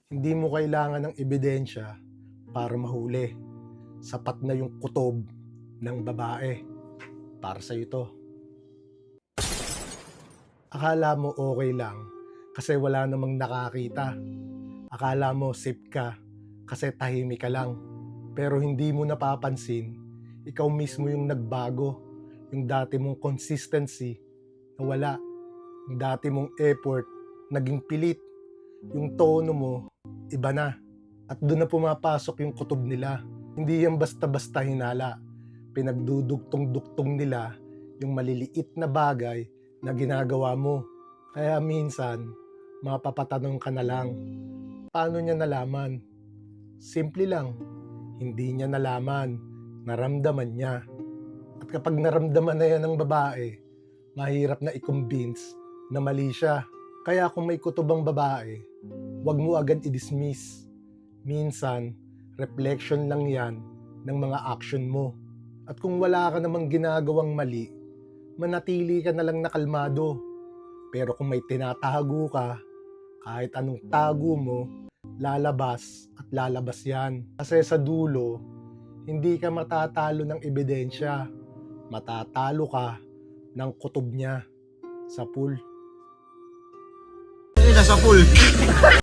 Hindi mo kailangan ng ebidensya para mahuli. Sapat na yung kutob ng babae. Para sa'yo to. Akala mo okay lang kasi wala namang nakakita. Akala mo safe ka kasi tahimik ka lang. Pero hindi mo napapansin, ikaw mismo yung nagbago. Yung dati mong consistency nawala. Yung dati mong effort naging pilit. Yung tono mo iba na. At doon na pumapasok yung kutob nila. Hindi yan basta-basta hinala. Pinagdudugtong-duktong nila yung maliliit na bagay na ginagawa mo. Kaya minsan, mapapatanong ka na lang, paano niya nalaman? Simple lang, hindi niya nalaman, naramdaman niya. At kapag naramdaman na yan ng babae, mahirap na i-convince na mali siya. Kaya kung may kutob ang babae, huwag mo agad i-dismiss. Minsan, reflection lang yan ng mga action mo. At kung wala ka namang ginagawang mali, manatili ka na lang nakalmado. Pero kung may tinatago ka, kahit anong tago mo, lalabas at lalabas yan. Kasi sa dulo, hindi ka matatalo ng ebidensya. Matatalo ka ng kutob niya sa pool. Nasa pool.